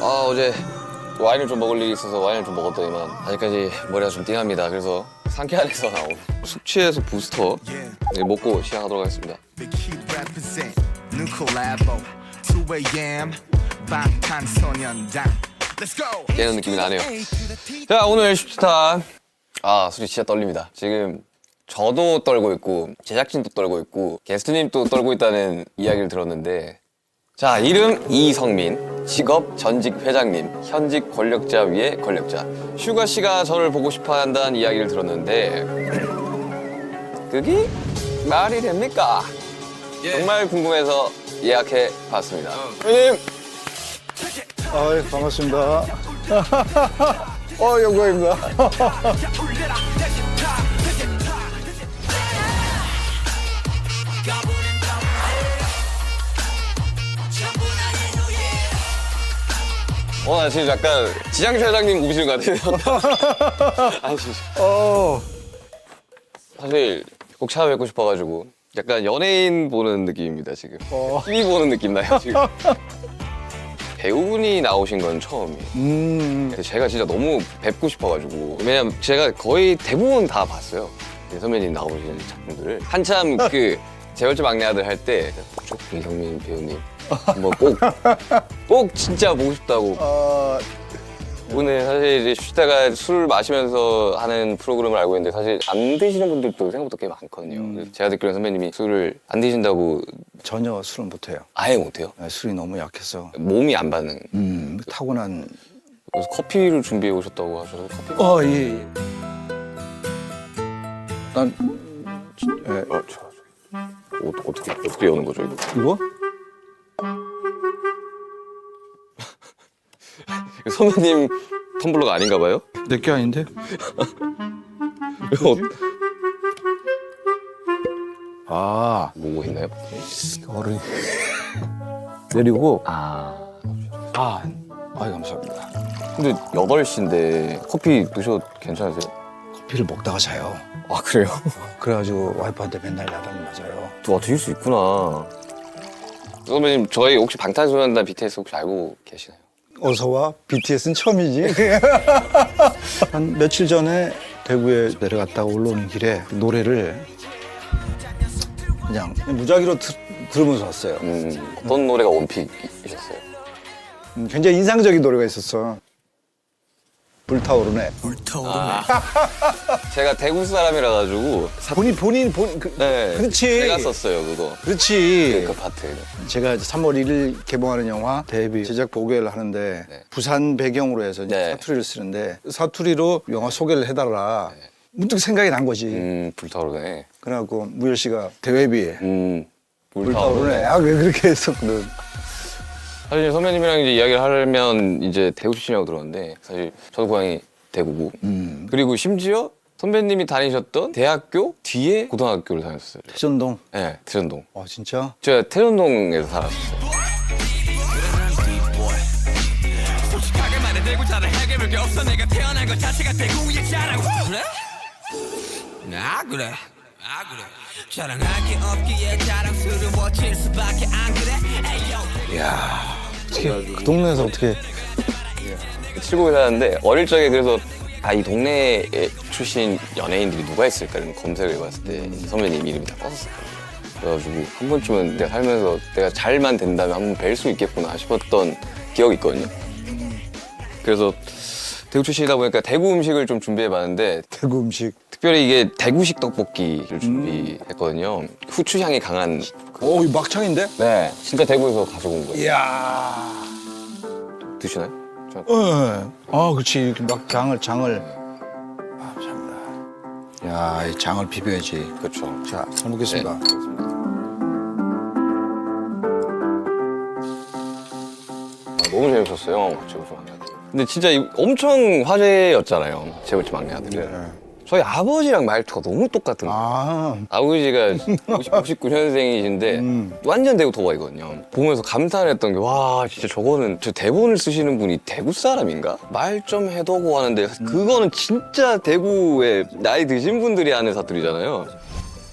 어제 와인을 좀 먹을 일이 있어서 와인을 좀 먹었더니만 아직까지 머리가 좀 띵합니다. 그래서 상쾌한에서 나온 숙취해소 부스터 먹고 시작하도록 하겠습니다. 깨는 느낌이 나네요. 자, 오늘 슈스타 솔직히 진짜 떨립니다. 지금 저도 떨고 있고 제작진도 떨고 있고 게스트님도 떨고 있다는 이야기를 들었는데, 자, 이름 이성민, 직업 전직 회장님, 현직 권력자 위의 권력자. 슈가 씨가 저를 보고 싶어 한다는 이야기를 들었는데 그게 말이 됩니까? 정말 궁금해서 예약해 봤습니다. 회장님! 반갑습니다. 영광입니다. 나 지금 약간 지장주 회장님 오시는 것 같아요. 아니, 진짜. 사실 꼭 찾아뵙고 싶어가지고 약간 연예인 보는 느낌입니다, 지금. TV 보는 느낌 나요, 지금. 배우분이 나오신 건 처음이에요. 근데 제가 진짜 너무 뵙고 싶어가지고. 왜냐면 제가 거의 대부분 다 봤어요. 선배님 나오시는 작품들을. 한참 그 재벌집 막내 아들 할 때 이성민 배우님 뭐 꼭 진짜 보고 싶다고. 오늘 사실 이제 슈타가 술 마시면서 하는 프로그램을 알고 있는데 사실 안 드시는 분들도 생각보다 꽤 많거든요. 그래서 제가 듣기로는 선배님이 술을 안 드신다고. 전혀 술은 못해요. 아예 못해요? 술이 너무 약해서. 몸이 안 받는. 타고난. 그래서 커피를 준비해 오셨다고 하셔서 커피. 예. 난 어떻게 여는 거죠, 이거? 이거? 선배님 텀블러가 아닌가 봐요? 내게 아닌데? 뭐 있나요? 얼음 내리고. 감사합니다. 근데 8시인데 커피 드셔도 괜찮으세요? 커피를 먹다가 자요. 아, 그래요? 그래가지고 와이프한테 맨날 야단 맞아요. 또 드실 수 있구나. 선배님, 저희 혹시 방탄소년단 BTS 혹시 알고 계시나요? 어서 와. BTS는 처음이지. 한 며칠 전에 대구에 내려갔다가 올라오는 길에 노래를 그냥 무작위로 들으면서 왔어요. 어떤 노래가 원픽이셨어요? 굉장히 인상적인 노래가 있었어. 불타오르네. 제가 대구 사람이라 가지고 본인 네, 그렇지. 제가 썼어요, 그거. 그렇지. 그 파트. 제가 이제 3월 1일 개봉하는 영화 데뷔 제작 보고회를 하는데 네. 부산 배경으로 해서 이제 네. 사투리를 쓰는데 사투리로 영화 소개를 해달라. 문득 생각이 난 거지. 불타오르네. 그래갖고 무열 씨가 대회비에 불타오르네. 왜 그렇게 했었거든. 사실 선배님이랑 이제 이야기를 하려면 이제 대구 출신이라고 들었는데 사실 저도 고향이 대구고 그리고 심지어 선배님이 다니셨던 대학교 뒤에 고등학교를 다녔어요. 태전동. 네, 태전동. 진짜? 제가 태전동에서 살았었어요. 그래. 자랑할 게 없기에 자랑스러워질 수밖에 안 그래. 이야, 어떻게 그 동네에서 어떻게? 칠곡에 사는데 어릴 적에 그래서 이 동네에 출신 연예인들이 누가 있을까 이런 검색을 해봤을 때 선배님 이름이 다 떴었거든요. 그래가지고 한 번쯤은 내가 살면서 내가 잘만 된다면 한번 뵐 수 있겠구나 싶었던 기억이 있거든요. 그래서 대구 출신이다 보니까 대구 음식을 좀 준비해봤는데 대구 음식. 특별히 이게 대구식 떡볶이를 준비했거든요. 후추향이 강한. 이 막창인데? 네, 진짜 대구에서 가지고 온 거예요. 이야. 드시나요? 그렇지. 이렇게 막 장을. 감사합니다. 야, 이 장을 비벼야지. 그렇죠. 자, 잘 먹겠습니다. 네, 그렇습니다. 너무 재밌었어요. 재벌집 막내 아들. 근데 진짜 엄청 화제였잖아요. 재벌집 막내 아들은. 네. 저희 아버지랑 말투가 너무 똑같은 거예요. 아버지가 59년생이신데 완전 대구 토박이거든요. 보면서 감탄을 했던 게 와, 진짜 저거는 저 대본을 쓰시는 분이 대구 사람인가? 말 좀 해도고 하는데 그거는 진짜 대구에 나이 드신 분들이 하는 사투리잖아요.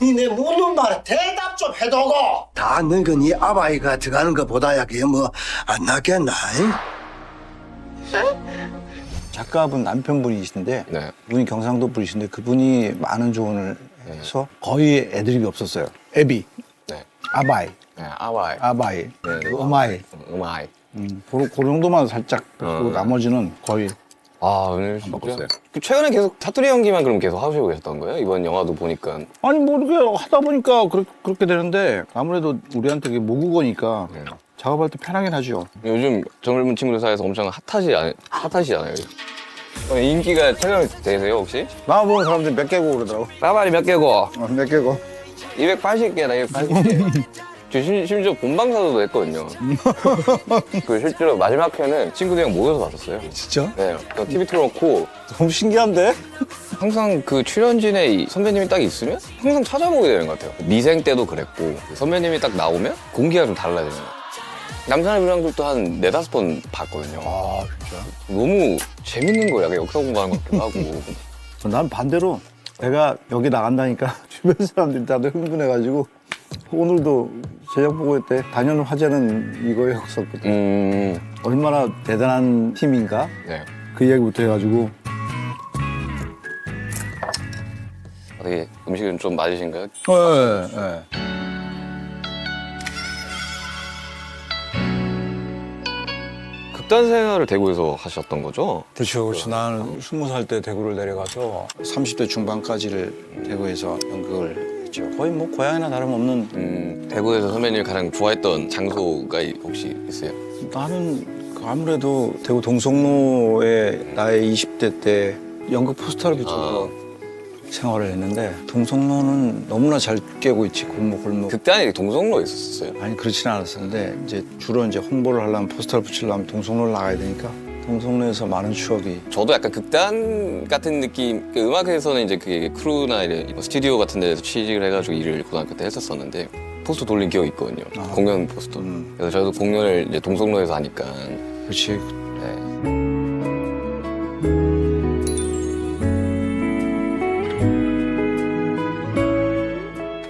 니내 묻는 말에 대답 좀 해도고. 다 늙은 이 아바이가 들어가는 것보다야 그게 뭐 안 낫겠나? 작가분 남편분이신데 네. 분이 경상도 분이신데 그분이 많은 조언을 해서 거의 애드립이 없었어요. 애비, 네. 아바이, 네, 아와이. 아바이, 네, 네. 어마이. 음아이. 그 정도만 살짝 듣고 나머지는 거의 아, 오늘 진짜. 바꿨어요. 그 최근에 계속 사투리 연기만 그럼 계속 하시고 계셨던 거예요? 이번 영화도 보니까. 아니 뭐 이렇게 하다 보니까 그렇게 되는데 아무래도 우리한테 그게 모국어니까 네. 작업할 때 편하긴 하죠. 요즘 젊은 친구들 사이에서 엄청 핫하시잖아요. 인기가 최근에 되세요, 혹시? 나와보는 사람들이 몇 개고 그러더라고. 따발이 몇 개고? 몇 개고. 280개나 280개. 저 심지어 본방사수도 했거든요. 그 실제로 마지막 회는 친구들이랑 모여서 봤었어요. 진짜? 네, 그 TV 틀어놓고 너무 신기한데? 항상 그 출연진에 이 선배님이 딱 있으면 항상 찾아보게 되는 것 같아요. 미생 때도 그랬고 선배님이 딱 나오면 공기가 좀 달라지는 것 같아요. 남산의 불량들도 한 4-5번 봤거든요. 아 진짜? 너무 재밌는 거야. 약간 역사 공부하는 것 같기도 하고. 난 반대로 내가 여기 나간다니까 주변 사람들이 다들 흥분해가지고 오늘도 제작 보고 때 단연 화제는 이거였었거든. 얼마나 대단한 팀인가 네. 그 이야기부터 해가지고 어떻게 음식은 좀 맞으신가요? 네. 극단 생활을 대구에서 하셨던 거죠? 그렇죠. 그렇죠. 나는 20살 때 대구를 내려가서 30대 중반까지를 대구에서 연극을 했죠. 거의 뭐 고향이나 다름없는. 대구에서 선배님이 가장 좋아했던 장소가 혹시 있어요? 나는 아무래도 대구 동성로에 나의 20대 때 연극 포스터를 붙여서 생활을 했는데 동성로는 너무나 잘 깨고 있지. 골목. 극단이 동성로에 있었어요. 아니 그렇지는 않았었는데 이제 주로 이제 홍보를 하려면 포스터를 붙이려면 동성로를 나가야 되니까 동성로에서 많은 추억이. 저도 약간 극단 같은 느낌. 그 음악에서는 이제 그게 크루나 이런 스튜디오 같은 데서 취직을 해가지고 일을 고등학교 때 했었었는데 포스터 돌린 기억이 있거든요. 공연 포스터. 그래서 저도 공연을 이제 동성로에서 하니까. 그렇지. 네.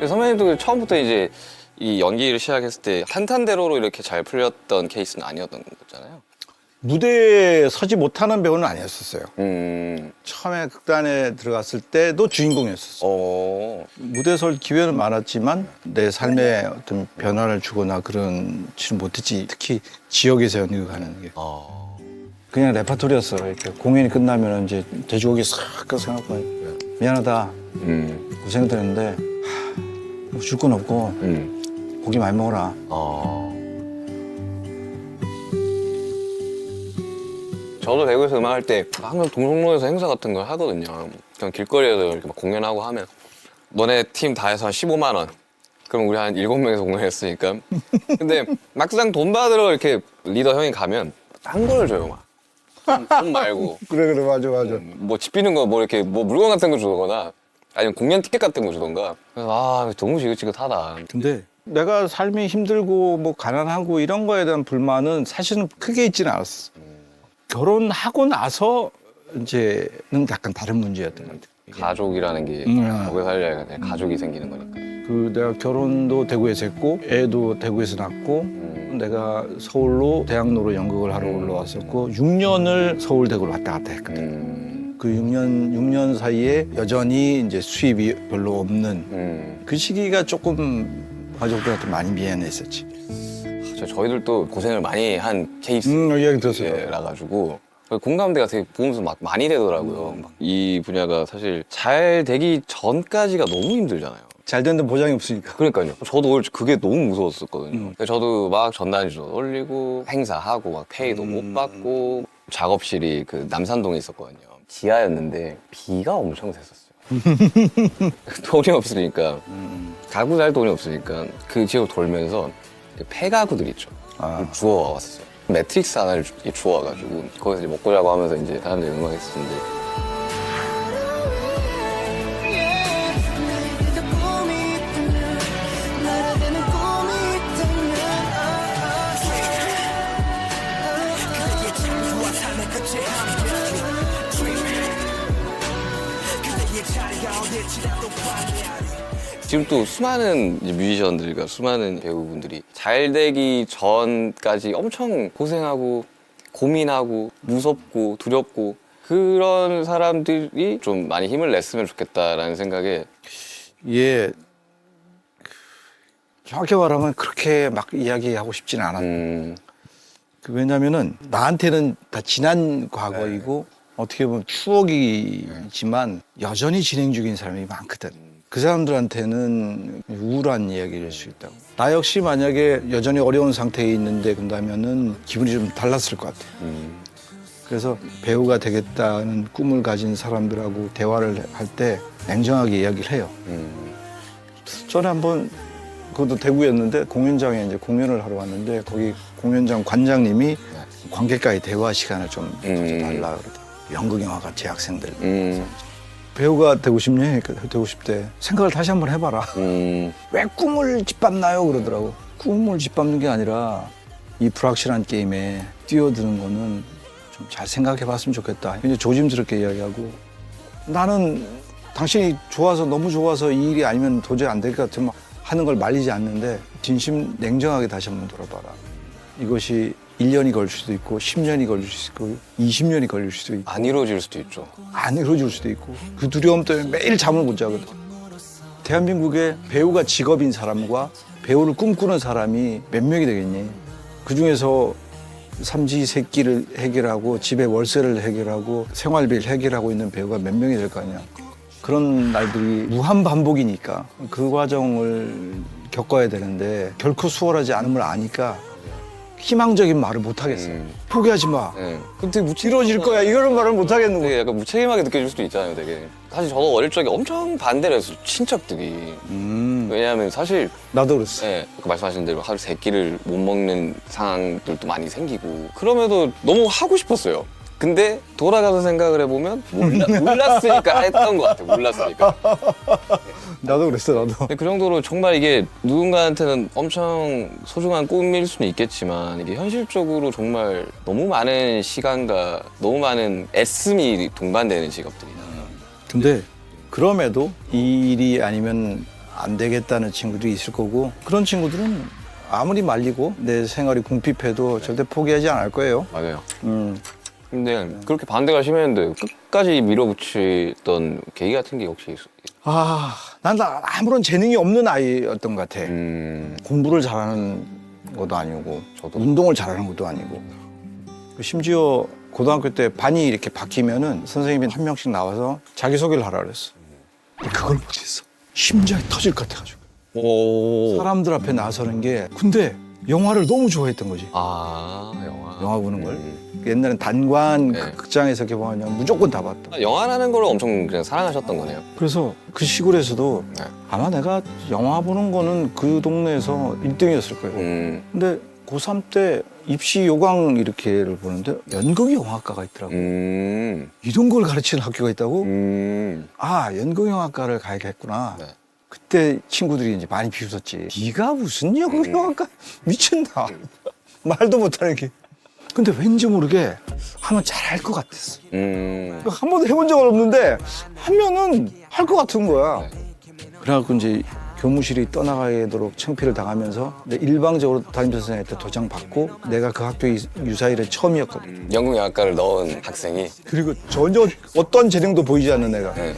선배님도 처음부터 이제 이 연기를 시작했을 때 탄탄대로로 이렇게 잘 풀렸던 케이스는 아니었던 거잖아요. 무대에 서지 못하는 배우는 아니었었어요. 음. 처음에 극단에 들어갔을 때도 주인공이었었어. 무대 설 기회는 많았지만 내 삶에 어떤 변화를 주거나 그런지는 못했지. 특히 지역에서 연극하는 게. 그냥 레파토리였어. 이렇게 공연이 끝나면 이제 돼지고기 싹 생각하고 미안하다. 고생들 했는데 뭐 줄 건 없고 고기 많이 먹어라. 저도 대구에서 음악할 때 항상 동성로에서 행사 같은 걸 하거든요. 그냥 길거리에서 이렇게 막 공연하고 하면 너네 팀 다 해서 한 15만 원. 그럼 우리 한 7명에서 공연했으니까. 근데 막상 돈 받으러 이렇게 리더 형이 가면 딴 걸 줘요, 막. 돈 말고. 그래 맞아. 뭐 집비는 거 뭐 이렇게 뭐 물건 같은 거 주거나 아니면 공연 티켓 같은 거 주던가. 그래서 너무 지긋지긋하다. 근데 내가 삶이 힘들고 뭐 가난하고 이런 거에 대한 불만은 사실은 크게 있지는 않았어. 결혼하고 나서 이제는 약간 다른 문제였던 것 같아. 가족이라는 게 오래 살려야 돼. 가족이 생기는 거니까. 그 내가 결혼도 대구에서 했고 애도 대구에서 낳고 내가 서울로 대학로로 연극을 하러 올라왔었고 6년을 서울 대구를 왔다 갔다 했거든. 그 6년 사이에 여전히 이제 수입이 별로 없는 그 시기가 조금 가족들한테 많이 미안했었지. 저희들도 고생을 많이 한 케이스. 이야기 들었어요. 라 가지고 공감대가 되게 보면서 막 많이 되더라고요. 막이 분야가 사실 잘 되기 전까지가 너무 힘들잖아요. 잘 되는 보장이 없으니까. 그러니까요. 저도 오히려 그게 너무 무서웠었거든요. 저도 막 전단지도 올리고 행사하고 막 페이도 못 받고 작업실이 그 남산동에 있었거든요. 지하였는데 비가 엄청 샜었어요. 돈이 없으니까 가구 살 돈이 없으니까 그 지역 돌면서 그 폐가구들 있죠. 주워 왔었어요. 매트릭스 하나를 주워 와가지고 거기서 이제 먹고 자고 하면서 이제 사람들이 응원했었는데. 지금 또 수많은 이제 뮤지션들과 수많은 배우분들이 잘 되기 전까지 엄청 고생하고 고민하고 무섭고 두렵고 그런 사람들이 좀 많이 힘을 냈으면 좋겠다라는 생각에 예, 정확히 말하면 그렇게 막 이야기하고 싶지는 않았어요. 왜냐면은 나한테는 다 지난 과거이고 어떻게 보면 추억이지만 여전히 진행 중인 사람이 많거든. 그 사람들한테는 우울한 이야기일 수 있다고. 나 역시 만약에 여전히 어려운 상태에 있는데 그런다면은 기분이 좀 달랐을 것 같아요. 그래서 배우가 되겠다는 꿈을 가진 사람들하고 대화를 할 때 냉정하게 이야기를 해요. 전에 한번 그것도 대구였는데 공연장에 이제 공연을 하러 왔는데 거기 공연장 관장님이 관객과의 대화 시간을 좀 달라 그러더라고요. 연극영화과 재학생들. 배우가 되고 싶니? 그러니까 되고 싶대. 생각을 다시 한번 해봐라. 왜 꿈을 짓밟나요? 그러더라고. 꿈을 짓밟는 게 아니라 이 불확실한 게임에 뛰어드는 거는 좀 잘 생각해봤으면 좋겠다. 이제 조심스럽게 이야기하고 나는 당신이 좋아서 너무 좋아서 이 일이 아니면 도저히 안 될 것 같으면 하는 걸 말리지 않는데 진심 냉정하게 다시 한번 돌아봐라. 이것이 1년이 걸릴 수도 있고 10년이 걸릴 수도 있고 20년이 걸릴 수도 있고 안 이루어질 수도 있죠. 안 이루어질 수도 있고 그 두려움 때문에 매일 잠을 못 자거든. 대한민국에 배우가 직업인 사람과 배우를 꿈꾸는 사람이 몇 명이 되겠니? 그중에서 삼시세끼를 해결하고 집에 월세를 해결하고 생활비를 해결하고 있는 배우가 몇 명이 될 거 아니야. 그런 날들이 무한 반복이니까 그 과정을 겪어야 되는데 결코 수월하지 않음을 아니까 희망적인 말을 못 하겠어. 포기하지 마. 네. 근데 이루어질 거야. 이런 말을 못 하겠는 거야. 되게 약간 무책임하게 느껴질 수도 있잖아요, 되게. 사실 저도 어릴 적에 엄청 반대를 했어요, 친척들이. 왜냐하면 사실 나도 그랬어. 네, 아까 말씀하신 대로 하루 세 끼를 못 먹는 상황들도 많이 생기고 그럼에도 너무 하고 싶었어요. 근데 돌아가서 생각을 해보면 몰랐으니까 했던 것 같아요. 몰랐으니까. 나도 그랬어, 나도. 근데 그 정도로 정말 이게 누군가한테는 엄청 소중한 꿈일 수는 있겠지만 이게 현실적으로 정말 너무 많은 시간과 너무 많은 애씀이 동반되는 직업들이다. 근데 그럼에도 이 일이 아니면 안 되겠다는 친구들이 있을 거고 그런 친구들은 아무리 말리고 내 생활이 궁핍해도 절대 포기하지 않을 거예요. 맞아요. 근데 그렇게 반대가 심했는데 끝까지 밀어붙이던 계기 같은 게 혹시 있어요? 난 아무런 재능이 없는 아이였던 것 같아. 공부를 잘하는 것도 아니고 저도. 운동을 잘하는 것도 아니고 심지어 고등학교 때 반이 이렇게 바뀌면은 선생님이 한 명씩 나와서 자기소개를 하라 그랬어. 근데 그걸 못했어. 심장이 터질 것 같아가지고. 오. 사람들 앞에 나서는 게 근데 영화를 너무 좋아했던 거지. 영화 보는 걸. 옛날엔 단관 네. 극장에서 개봉하면 무조건 다 봤다. 영화라는 걸 엄청 그냥 사랑하셨던 거네요. 그래서 그 시골에서도 네. 아마 내가 영화 보는 거는 그 동네에서 1등이었을 거예요. 근데 고3 때 입시 요강 이렇게를 보는데 연극영화과가 있더라고. 이런 걸 가르치는 학교가 있다고? 연극영화과를 가야겠구나. 네. 그때 친구들이 이제 많이 비웃었지. 네가 무슨 연극영화과 미쳤나? 말도 못하는 게. 근데 왠지 모르게 하면 잘할 것 같았어. 한 번도 해본 적은 없는데 하면은 할 것 같은 거야. 그래갖고 이제 교무실이 떠나가도록 창피를 당하면서 일방적으로 담임선생님한테 도장 받고 내가 그 학교 유사일에 처음이었거든. 연극영화과를 넣은 학생이. 그리고 전혀 어떤 재능도 보이지 않는 애가 네.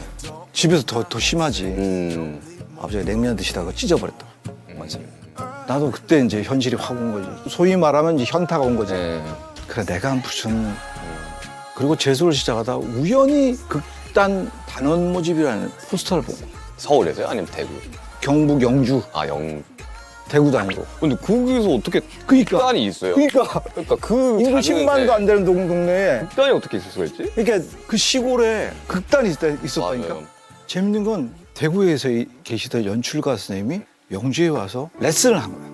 집에서 더 심하지. 아버지가 냉면 드시다가 찢어버렸다. 맞아요. 나도 그때 이제 현실이 확 온 거지. 소위 말하면 이제 현타가 온 거지. 네. 그래 내가 무슨 그리고 재수를 시작하다 우연히 극단 단원 모집이라는 포스터를 보고 서울에서요? 아니면 대구? 경북 영주 대구도 아니고. 근데 거기서 어떻게 그러니까 극단이 있어요? 그러니까 그 인구 작은 10만도 안 되는 동네에 극단이 어떻게 있을 수가 있지? 그러니까 그 시골에 극단이 있었다니까. 맞아요. 재밌는 건 대구에서 계시던 연출가 선생님이 영주에 와서 레슨을 한 거야.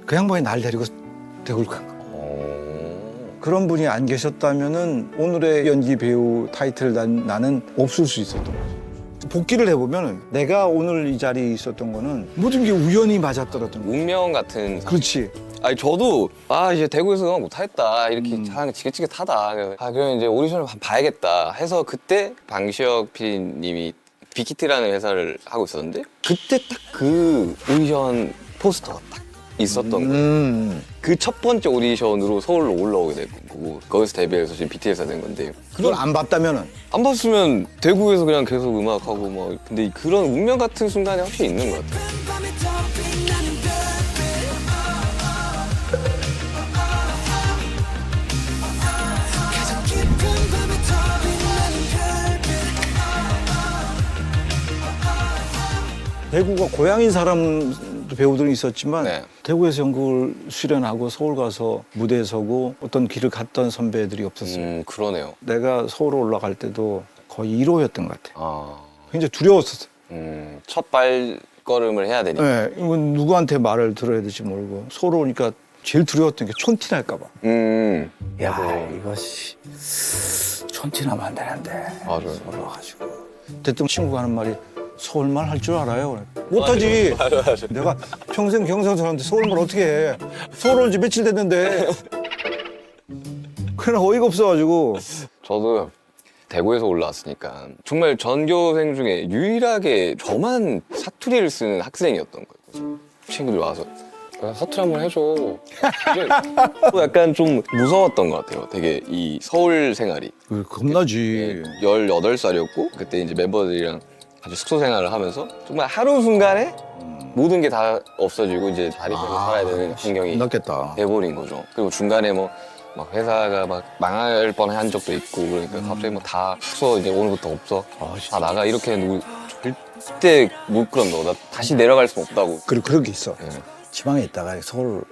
그 양반이 날 데리고 대구를 간 거야. 그런 분이 안 계셨다면은 오늘의 연기 배우 타이틀 나는 없을 수 있었던 거죠. 복귀를 해보면 내가 오늘 이 자리에 있었던 거는 모든 게 우연히 맞아떨어졌던 거야. 운명 같은. 그렇지. 아니 저도 이제 대구에서 못하겠다 이렇게 하는 게 지긋지긋하다. 그럼 이제 오디션을 한번 봐야겠다 해서 그때 방시혁 PD님이 빅히트라는 회사를 하고 있었는데 그때 딱 그 오디션 포스터가 딱 있었던 거예요. 그 첫 번째 오디션으로 서울로 올라오게 된 거고 거기서 데뷔해서 지금 BTS가 된 건데 그걸 안 봤다면은 안 봤으면 대구에서 그냥 계속 음악하고 막 근데 그런 운명 같은 순간이 확실히 있는 것 같아요. 밤에 더 빛나는 별빛 가장 깊은 밤에 더 빛나는 별빛 대구가 고향인 사람도 배우들이 있었지만 네. 대구에서 연극을 수련하고 서울 가서 무대에 서고 어떤 길을 갔던 선배들이 없었어요. 그러네요. 내가 서울 올라갈 때도 거의 1호였던 것 같아요. 아, 굉장히 두려웠었어. 첫 발걸음을 해야 되니까. 네, 이건 누구한테 말을 들어야 될지 모르고 서울 오니까 제일 두려웠던 게 촌티 날까 봐. 야, 이것이 촌티 나면 안 되는데. 맞아요. 서울 와가지고. 대통령 친구가 하는 말이 서울말 할 줄 알아요? 그래. 못하지. 맞아. 내가 평생 경상 사는데 서울말 어떻게 해? 서울 온 지 며칠 됐는데. 그냥 어이가 없어가지고. 저도 대구에서 올라왔으니까 정말 전교생 중에 유일하게 저만 사투리를 쓰는 학생이었던 거예요. 친구들 와서 야, 사투리 한번 해줘. 이게 또 약간 좀 무서웠던 것 같아요. 되게 이 서울 생활이. 겁나지. 18살이었고 그때 이제 멤버들이랑 같이 숙소 생활을 하면서 정말 하루 순간에 모든 게 다 없어지고 이제 자립해서 살아야 되는 환경이 겁났겠다. 돼버린 거죠. 그리고 중간에 뭐 막 회사가 막 망할 뻔한 적도 있고 그러니까 갑자기 뭐 다 숙소 이제 오늘부터 없어. 다 나가 이렇게 누구 절대 못 그런 거. 나 다시 내려갈 수 없다고. 그리고 그런 게 있어. 네. 지방에 있다가 서울을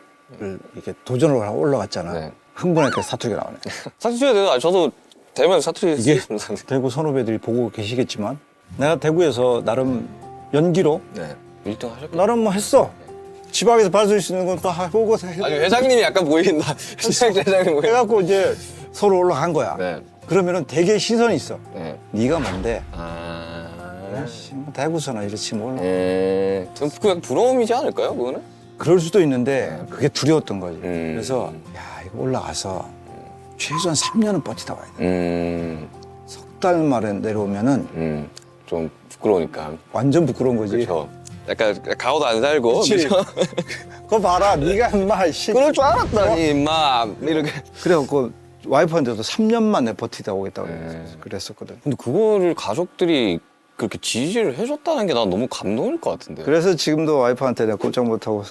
이렇게 도전을 하고 올라갔잖아. 네. 흥분하니까 사투리가 나오네. 사투리가 돼요. 저도 대면 사투리 이게 쓰겠습니다. 대구 선후배들이 보고 계시겠지만 내가 대구에서 나름 연기로 네. 1등 하셨겠네. 나름 뭐 했어. 지방에서 받을 수 있는 건 또 해보고 아니 회장님이 약간 보인다. 회장님 보인다. 해갖고 이제 서울 올라간 거야. 네. 그러면은 되게 시선이 있어. 네. 네가 뭔데? 아. 씨, 뭐 대구서나 이렇지 뭘. 좀 그냥 부러움이지 않을까요, 그거는? 그럴 수도 있는데 그게 두려웠던 거지. 음. 그래서 야 이거 올라가서 최소한 3년은 버티다 와야 돼. 석 달 만에 내려오면은 좀 부끄러우니까. 완전 부끄러운 거지. 그렇죠. 약간 가오도 안 살고. 그치. 그죠? 그거 봐라, 네가 인마 씨. 그럴 줄 알았다니, 임마. 이렇게. 그래갖고 와이프한테도 3년만 내 버티다 오겠다고 그랬었거든. 근데 그거를 가족들이 그렇게 지지를 해줬다는 게 난 너무 감동일 것 같은데. 그래서 지금도 와이프한테 내가 꼼짝 못하고.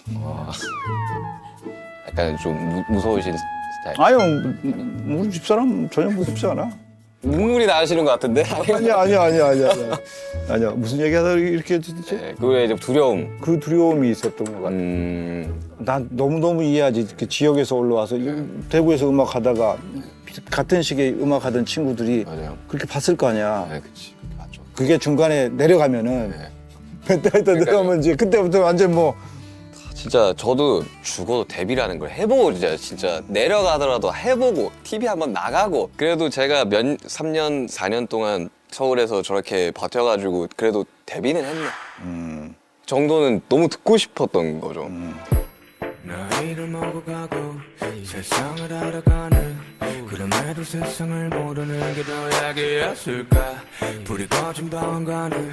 약간 좀 무서우신 스타일. 아유, 우리 집사람 전혀 무섭지 않아. 눈물이 나시는 것 같은데? 아니야. 무슨 얘기하다 이렇게 해주지? 네, 그거에 이제 두려움. 그 두려움이 있었던 것 같아. 난 너무너무 이해하지. 이렇게 지역에서 올라와서 대구에서 음악하다가 같은 시기에 음악하던 친구들이 맞아요. 그렇게 봤을 거 아니야. 네, 그치. 맞죠. 그게 중간에 내려가면은 멘탈 때 내려가면 이제 그때부터 완전 뭐 진짜 저도 죽어도 데뷔라는 걸 해보고 진짜 내려가더라도 해보고 TV 한번 나가고 그래도 제가 3년 4년 동안 서울에서 저렇게 버텨가지고 그래도 데뷔는 했네 정도는 너무 듣고 싶었던 거죠. 나이를 먹어가고 세상을 알아가는 그럼에도 세상을 모르는 게 더 약이었을까 불이 꺼진 방안가는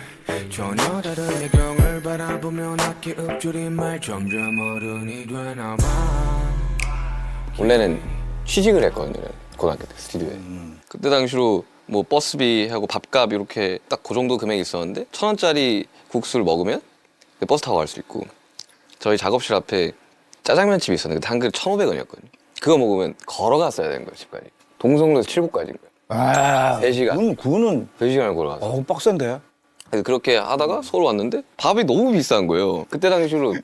전혀 다른 배경을 바라보며 낮게 읊조린 점점 어른이 되나봐 원래는 취직을 했거든요. 고등학교 때 스튜디오에. 그때 당시로 뭐 버스비하고 밥값 이렇게 딱 그 정도 금액이 있었는데 1,000원짜리 국수를 먹으면 버스 타고 갈 수 있고 저희 작업실 앞에 짜장면집이 있었는데 그때 한 그릇 1,500원이었거든요. 그거 먹으면 걸어갔어야 되는 거예요, 집까지. 동성로에서 칠곡까지인 거예요. 아, 3시간. 그거는 3시간을 걸어가서. 빡센데. 그래서 그렇게 하다가 서울 왔는데 밥이 너무 비싼 거예요. 그때 당시로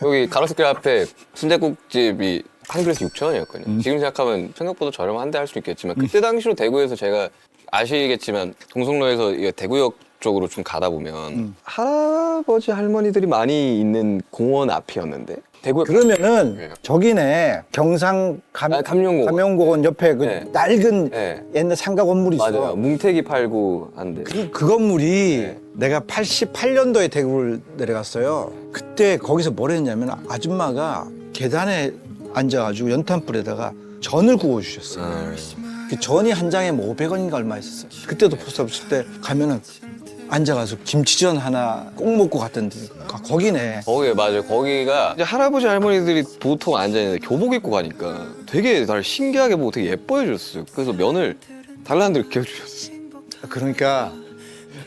여기 가로수길 앞에 순댓국집이 한 그릇에 6,000원이었거든요. 지금 생각하면 생각보다 저렴한데 할 수 있겠지만 그때 당시로 대구에서 제가 아시겠지만 동성로에서 이 대구역 쪽으로 좀 가다 보면 할아버지 할머니들이 많이 있는 공원 앞이었는데 대구역 그러면은 네. 저기네 경상 감룡공원. 감룡공원 옆에 그 네. 낡은 네. 옛날 상가 건물이 있어. 맞아요. 뭉태기 팔고 한데. 그 건물이 내가 88년도에 대구를 내려갔어요. 그때 거기서 뭘 했냐면 아줌마가 계단에 앉아가지고 연탄불에다가 전을 구워주셨어요. 그 전이 한 장에 뭐 500원인가 얼마 있었어요. 그때도 포스터 붙일 때 가면은 앉아가서 김치전 하나 꼭 먹고 갔던 데 거기네. 거기 맞아요. 거기가 이제 할아버지 할머니들이 보통 앉아있는데 교복 입고 가니까 되게 나를 신기하게 보고 되게 예뻐해 주셨어요. 그래서 면을 달라는 대로 이렇게 해주셨어요. 그러니까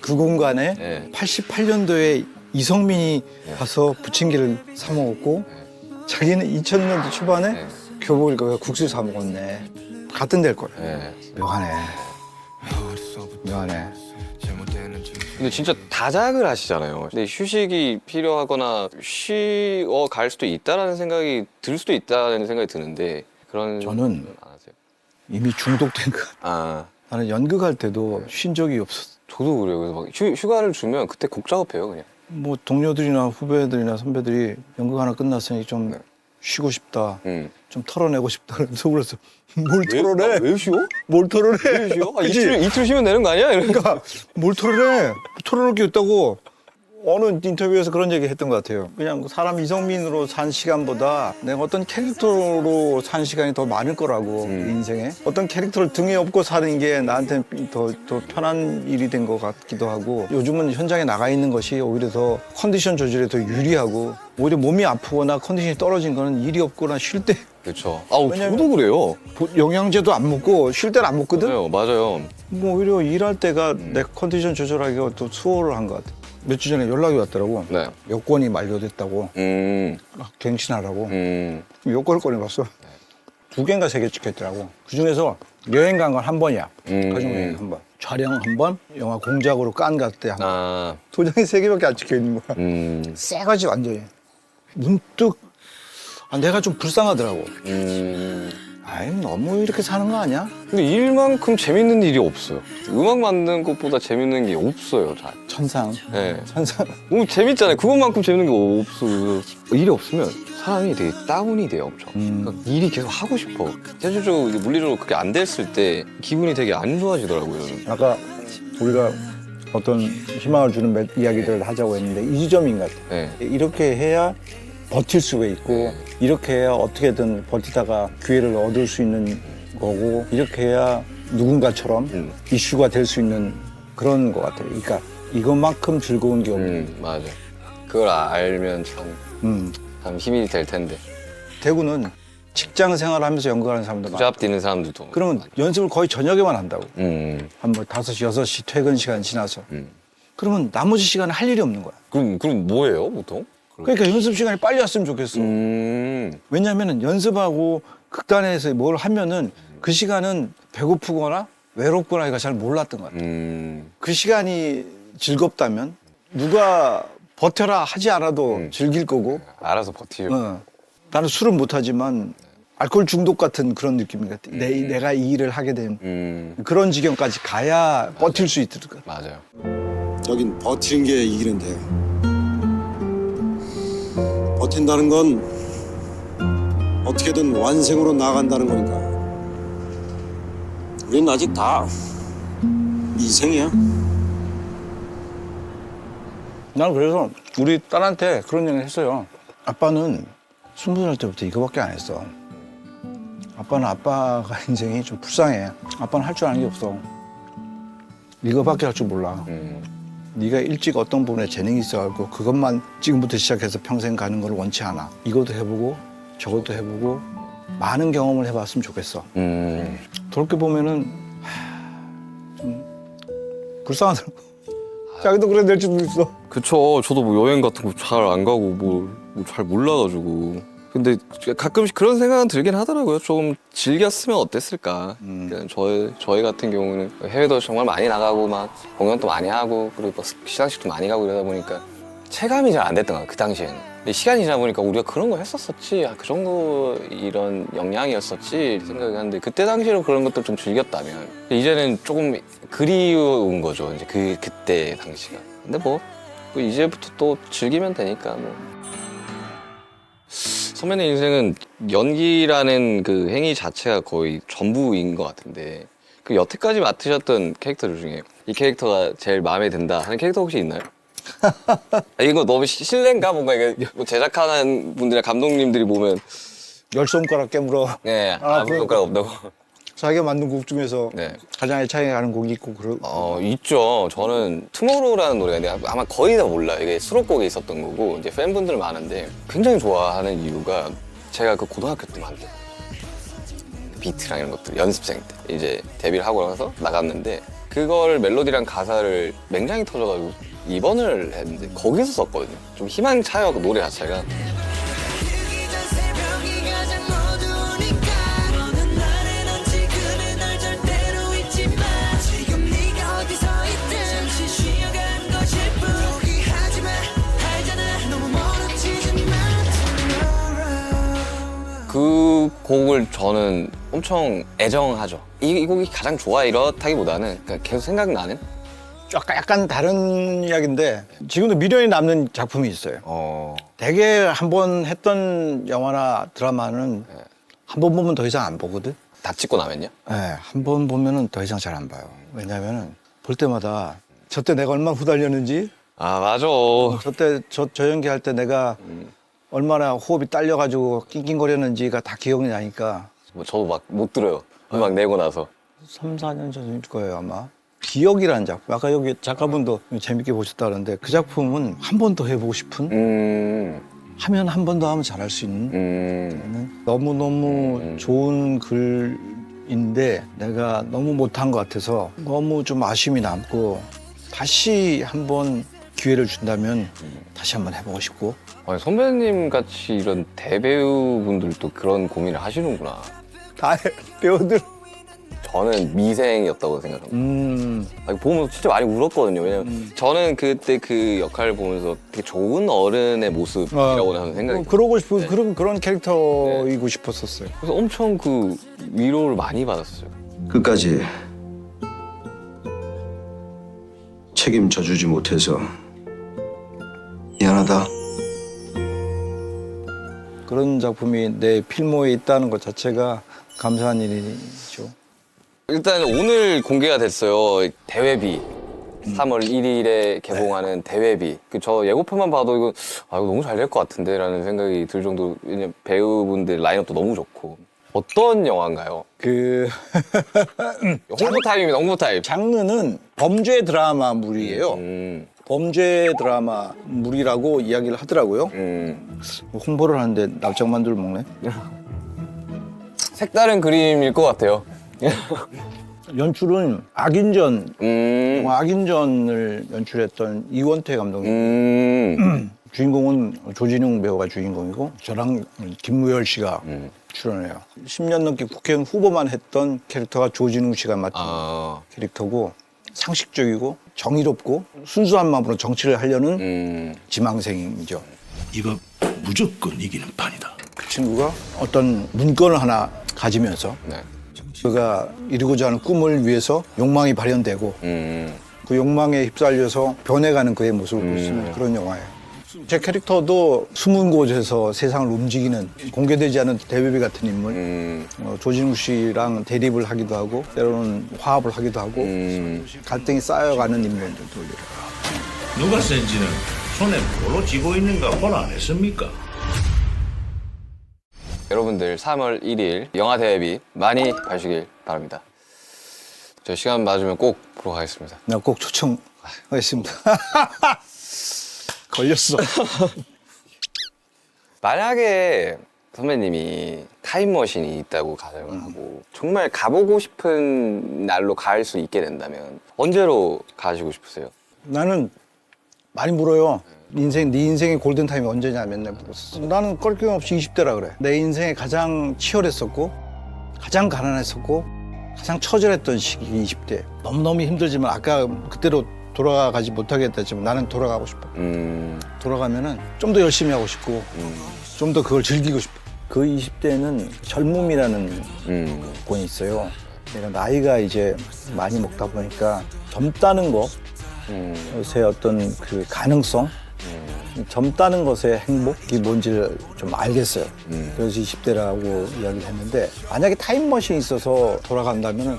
그 공간에 네. 88년도에 이성민이 가서 부침개를 사 먹었고 자기는 2000년도 초반에 네. 교복을 입고 국수 사 먹었네. 같은 데일 거래. 네. 묘하네. 묘하네. 근데 진짜 다작을 하시잖아요. 근데 휴식이 필요하거나 쉬어 갈 수도 있다라는 생각이 들 수도 있다는 생각이 드는데 그런 저는 안 하세요? 이미 중독된 것 같아. 아 나는 연극할 때도 쉰 적이 없었어. 저도 그래요. 그래서 막 휴가를 주면 그때 곡 작업해요 그냥. 뭐 동료들이나 후배들이나 선배들이 연극 하나 끝났으니 좀 네. 쉬고 싶다. 좀 털어내고 싶다. 그래서 그래서 뭘 털어내? 왜 쉬어? 뭘 털어내? 왜 쉬어? 아, 그치? 이틀 쉬면 되는 거 아니야? 이러니까. 그러니까 뭘 털어내? 털어낼 게 있다고 어느 인터뷰에서 그런 얘기 했던 것 같아요. 그냥 사람 이성민으로 산 시간보다 내가 어떤 캐릭터로 산 시간이 더 많을 거라고 인생에 어떤 캐릭터를 등에 업고 사는 게 나한테는 더 편한 일이 된 것 같기도 하고 요즘은 현장에 나가 있는 것이 오히려 더 컨디션 조절에 더 유리하고 오히려 몸이 아프거나 컨디션이 떨어진 거는 일이 없거나 쉴 때 그렇죠. 아우 왜냐면- 저도 그래요. 영양제도 안 먹고 쉴 때는 안 먹거든. 맞아요. 뭐 오히려 일할 때가 내 컨디션 조절하기가 또 수월을 한 것 같아. 몇 주 전에 연락이 왔더라고. 네. 여권이 만료됐다고. 갱신하라고. 여권을 꺼내봤어. 2개인가 3개 찍혔더라고. 그중에서 여행 간 건 한 번이야. 가족여행 한 번. 촬영 한 번, 영화 공작으로 깐 갈 때 한 번. 아, 도장이 3개밖에 안 찍혀 있는 거야. 새거지 완전히. 문득 내가 좀 불쌍하더라고. 아이 너무 이렇게 사는 거 아니야? 근데 일만큼 재밌는 일이 없어요. 음악 만드는 것보다 재밌는 게 없어요, 잘. 천상. 네. 천상. 너무 재밌잖아요. 그것만큼 재밌는 게 없어요. 일이 없으면 사람이 되게 다운이 돼요, 엄청. 그러니까 일이 계속 하고 싶어. 현실적으로, 물리적으로 그게 안 됐을 때 기분이 되게 안 좋아지더라고요. 저는. 아까 우리가 어떤 희망을 주는 이야기들을 하자고 했는데 이 지점인 것 같아. 네. 이렇게 해야 버틸 수가 있고 이렇게 해야 어떻게든 버티다가 기회를 얻을 수 있는 거고 이렇게 해야 누군가처럼 이슈가 될 수 있는 그런 것 같아요. 그러니까 이것만큼 즐거운 게 없는. 맞아. 그걸 알면 참 힘이 될 텐데. 대구는 직장 생활하면서 연극하는 사람들 많아. 부잡 뛰는 사람들도. 그러면 연습을 거의 저녁에만 한다고. 음. 한 뭐 5시, 6시 퇴근 시간 지나서. 그러면 나머지 시간에 할 일이 없는 거야. 그럼 뭐예요, 보통? 그러니까 연습 시간이 빨리 왔으면 좋겠어. 왜냐하면 연습하고 극단에서 뭘 하면은 그 시간은 배고프거나 외롭거나 이거 잘 몰랐던 것 같아. 그 시간이 즐겁다면 누가 버텨라 하지 않아도 즐길 거고. 알아서 버티고. 나는 술은 못하지만 알코올 중독 같은 그런 느낌 같아. 내가 이 일을 하게 된 그런 지경까지 가야 버틸 수 있을 것 같아. 맞아요. 여긴 버티는 게 이기는 데요. 버틴다는 건 어떻게든 완생으로 나간다는 거니까. 우린 아직 다 미생이야. 나는 그래서 우리 딸한테 그런 얘기를 했어요. 아빠는 20살 때부터 이거밖에 안 했어. 아빠는 아빠가 인생이 좀 불쌍해. 아빠는 할 줄 아는 게 없어. 이거밖에 할 줄 몰라. 네가 일찍 어떤 부분에 재능이 있어갖고 그것만 지금부터 시작해서 평생 가는 걸 원치 않아. 이것도 해보고 저것도 해보고 많은 경험을 해봤으면 좋겠어. 돌이켜보면은 좀 불쌍하더라고. 자기도 그래 될 수도 있어. 그쵸. 저도 뭐 여행 같은 거 잘 안 가고 뭐 잘 몰라가지고. 근데 가끔씩 그런 생각은 들긴 하더라고요. 조금 즐겼으면 어땠을까. 그러니까 저희 같은 경우는 해외도 정말 많이 나가고 막 공연도 많이 하고 그리고 막 시상식도 많이 가고 이러다 보니까 체감이 잘 안 됐던 거야, 그 당시에는. 근데 시간이 지나 보니까 우리가 그런 거 했었었지. 그 정도 이런 역량이었었지 생각이 하는데 그때 당시로 그런 것도 좀 즐겼다면 이제는 조금 그리운 거죠. 이제 그때 당시가. 근데 뭐 이제부터 또 즐기면 되니까 뭐. 선배님 인생은 연기라는 그 행위 자체가 거의 전부인 것 같은데 그 여태까지 맡으셨던 캐릭터들 중에 이 캐릭터가 제일 마음에 든다 하는 캐릭터 혹시 있나요? 이거 너무 실례인가? 뭔가 이게 뭐 제작하는 분들이나 감독님들이 보면 열 손가락 깨물어. 네 아무 손가락 없다고. 자기가 만든 곡 중에서 네. 가장 애착이 가는 곡이 있고 있죠. 저는 투모로우라는 노래가 아마 거의 다 몰라요. 이게 수록곡에 있었던 거고 이제 팬분들 많은데 굉장히 좋아하는 이유가 제가 그 고등학교 때 만든 비트랑 이런 것들 연습생 때 이제 데뷔를 하고 나서 나갔는데 그걸 멜로디랑 가사를 맹장이 터져가지고 입원을 했는데 거기서 썼거든요. 좀 희망차요 그 노래 자체가. 흐르기 전 새벽이 가장 어두우니까 너는 나를 넌지 그래 널 절대로 잊지 마 지금 네가 어디서 있든 잠시 쉬어간 것일 뿐 포기하지 마 알잖아 너무 멀어지지 마 tomorrow 그 곡을 저는 엄청 애정하죠. 이 곡이 가장 좋아 이렇다기보다는 그냥 계속 생각나는. 약간 다른 이야기인데 지금도 미련이 남는 작품이 있어요. 되게 한 번 했던 영화나 드라마는 한 번 보면 더 이상 안 보거든. 다 찍고 나면요? 네, 한 번 보면은 더 이상 잘 안 봐요. 왜냐면은 볼 때마다 저때 내가 얼마나 후달렸는지, 아 맞아. 저때 저 연기할 때 내가 얼마나 호흡이 딸려가지고 낑낑거렸는지가 다 기억이 나니까 뭐 저도 막 못 들어요. 음악 내고 나서. 3, 4년 전일 거예요 아마. 기억이라는 작품. 아까 여기 작가분도 재밌게 보셨다는데 그 작품은 한 번 더 해보고 싶은 하면 한 번 더 하면 잘할 수 있는 너무너무 좋은 글인데 내가 너무 못한 것 같아서 너무 좀 아쉬움이 남고 다시 한번 기회를 준다면 다시 한번 해보고 싶고. 아니, 선배님 같이 이런 대배우분들도 그런 고민을 하시는구나. 다 배우들. 저는 미생이었다고 생각합니다. 아니, 보면서 진짜 많이 울었거든요. 왜냐면 저는 그때 그 역할을 보면서 되게 좋은 어른의 모습이라고 저는 생각이 그러고 싶은 그런 캐릭터이고 싶었었어요. 그래서 엄청 그 위로를 많이 받았어요. 끝까지 책임져 주지 못해서 미안하다. 그런 작품이 내 필모에 있다는 것 자체가 감사한 일이죠. 일단 오늘 공개가 됐어요. 대회비. 3월 1일에 개봉하는 대회비. 저 예고편만 봐도 이거 너무 잘 될 것 같은데 라는 생각이 들 정도로 왜냐면 배우분들 라인업도 너무 좋고. 어떤 영화인가요? 홍보 타임입니다. 홍보 타임. 장르는 범죄 드라마물이에요. 범죄 드라마물이라고 이야기를 하더라고요. 홍보를 하는데 납작만두를 먹네. 색다른 그림일 것 같아요. 연출은 악인전, 영화 악인전을 연출했던 이원태 감독님. 주인공은 조진웅 배우가 주인공이고 저랑 김무열 씨가 출연해요. 10년 넘게 국회의원 후보만 했던 캐릭터가 조진웅 씨가 맡은 캐릭터고 상식적이고 정의롭고 순수한 마음으로 정치를 하려는 지망생이죠. 이거 무조건 이기는 판이다. 그 친구가 어떤 문건을 하나 가지면서 네. 그가 이루고자 하는 꿈을 위해서 욕망이 발현되고 그 욕망에 휩쓸려서 변해가는 그의 모습을 볼 수 있는 그런 영화예요. 제 캐릭터도 숨은 곳에서 세상을 움직이는 공개되지 않은 대배비 같은 인물. 조진웅 씨랑 대립을 하기도 하고 때로는 화합을 하기도 하고 갈등이 쌓여가는 인물들도 누가 센지는 손에 뭘로 쥐고 있는가 본 안 했습니까? 여러분들 3월 1일 영화 대회비 많이 봐주시길 바랍니다. 저 시간 맞으면 꼭 보러 가겠습니다. 내가 꼭 초청하겠습니다. 걸렸어. 만약에 선배님이 타임머신이 있다고 가정을 하고 정말 가보고 싶은 날로 갈 수 있게 된다면 언제로 가시고 싶으세요? 나는 많이 물어요. 네 인생의 골든타임이 언제냐 맨날 물었어. 나는 껄낌없이 20대라 그래. 내 인생에 가장 치열했었고 가장 가난했었고 가장 처절했던 시기 20대. 너무너무 힘들지만 아까 그때로 돌아가지 못하겠다 했지만 나는 돌아가고 싶어. 돌아가면은 좀 더 열심히 하고 싶고 좀 더 그걸 즐기고 싶어. 그 20대는 젊음이라는 권이 있어요. 내가 나이가 이제 많이 먹다 보니까 젊다는 것의 어떤 그 가능성, 젊다는 것의 행복이 뭔지를 좀 알겠어요. 그래서 20대라고 이야기를 했는데 만약에 타임머신이 있어서 돌아간다면은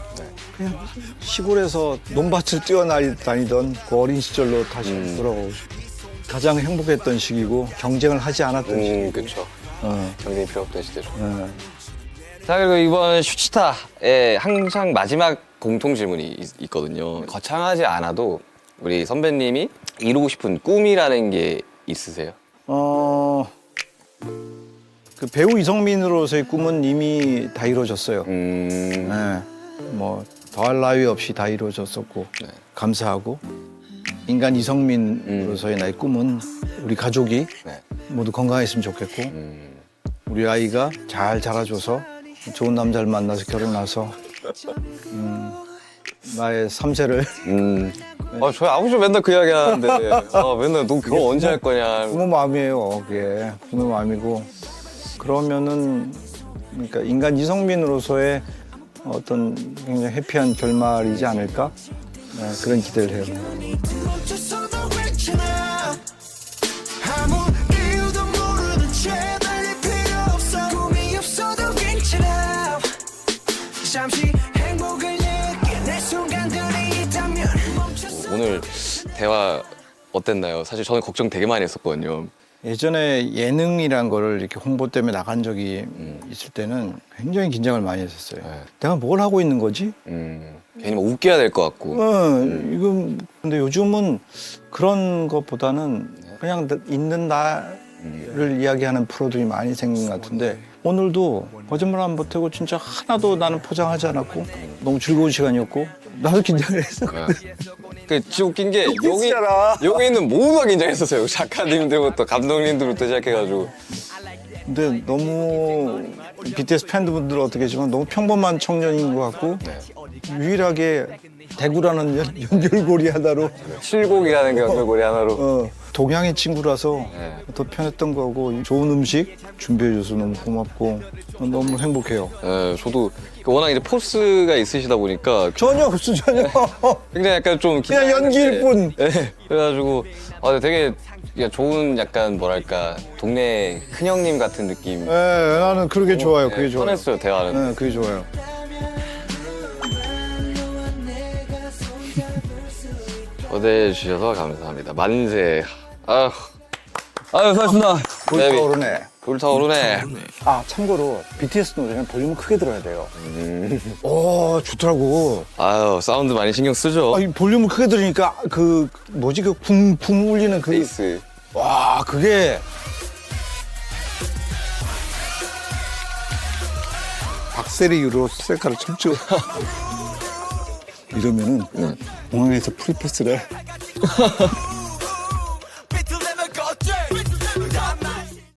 그냥 시골에서 논밭을 뛰어다니던 그 어린 시절로 다시 돌아가고 싶어요. 가장 행복했던 시기고 경쟁을 하지 않았던 시기고. 그렇죠. 경쟁이 필요 없던 시대죠. 자, 그리고 이번 슈치타에 항상 마지막 공통 질문이 있거든요. 거창하지 않아도 우리 선배님이 이루고 싶은 꿈이라는 게 있으세요? 그 배우 이성민으로서의 꿈은 이미 다 이루어졌어요. 음. 뭐 더할 나위 없이 다 이루어졌었고 네. 감사하고 인간 이성민으로서의 나의 꿈은 우리 가족이 네. 모두 건강했으면 좋겠고 우리 아이가 잘 자라줘서 좋은 남자를 만나서 결혼해서 나의 3세를 저희 아버지 맨날 그 이야기 하는데 맨날 너 결혼 언제 할 거냐. 부모 마음이에요. 그게 부모 마음이고 그러면은 그러니까 인간 이성민으로서의 어떤 굉장히 해피한 결말이지 않을까 그런 기대를 해요. 멈춰서도 괜찮아 아무 이유도 모르는 채 달릴 필요 없어 꿈이 없어도 괜찮아 잠시 행복을 느껴낼 순간들이 있다면 멈춰서 오늘 대화 어땠나요? 사실 저는 걱정 되게 많이 했었거든요. 예전에 예능이란 거를 이렇게 홍보 때문에 나간 적이 있을 때는 굉장히 긴장을 많이 했었어요. 네. 내가 뭘 하고 있는 거지? 괜히 막 웃겨야 될 것 같고. 이건 근데 요즘은 그런 것보다는 그냥 있는 나를 이야기하는 프로들이 많이 생긴 것 같은데 오늘도 거짓말 안 보태고 진짜 하나도 나는 포장하지 않았고 너무 즐거운 시간이었고 나도 긴장을 했어. 그 진짜 웃긴 게 여기 있는 모두가 긴장했었어요. 작가님들부터 감독님들부터 시작해가지고. 근데 너무 BTS 팬분들은 어떻게 했지만 너무 평범한 청년인 것 같고 유일하게 대구라는 연결고리 하나로 칠곡이라는 게 연결고리 하나로. 동양의 친구라서 네. 더 편했던 거고 좋은 음식 준비해줘서 너무 고맙고 너무 행복해요. 네, 저도 워낙 이제 포스가 있으시다 보니까 전혀 없어 전혀. 굉장히 약간 좀 그냥 연기일 뿐. 네, 그래가지고 되게 좋은 약간 뭐랄까 동네 큰형님 같은 느낌. 네, 나는 그게 좋아요. 그게 좋아요. 편했어요 대화는. 네, 그게 좋아요. 초대해 주셔서 감사합니다. 만세. 아유 수고하셨습니다. 불타오르네. 불타오르네. 아 참고로 BTS 노래는 볼륨을 크게 들어야 돼요. 오 좋더라고. 아유 사운드 많이 신경 쓰죠. 이 볼륨을 크게 들으니까 그 뭐지 그 쿵쿵 울리는 그 베이스. 와 그게 박세리 유로 셀카를 춤추 이러면은 공항에서 프리패스를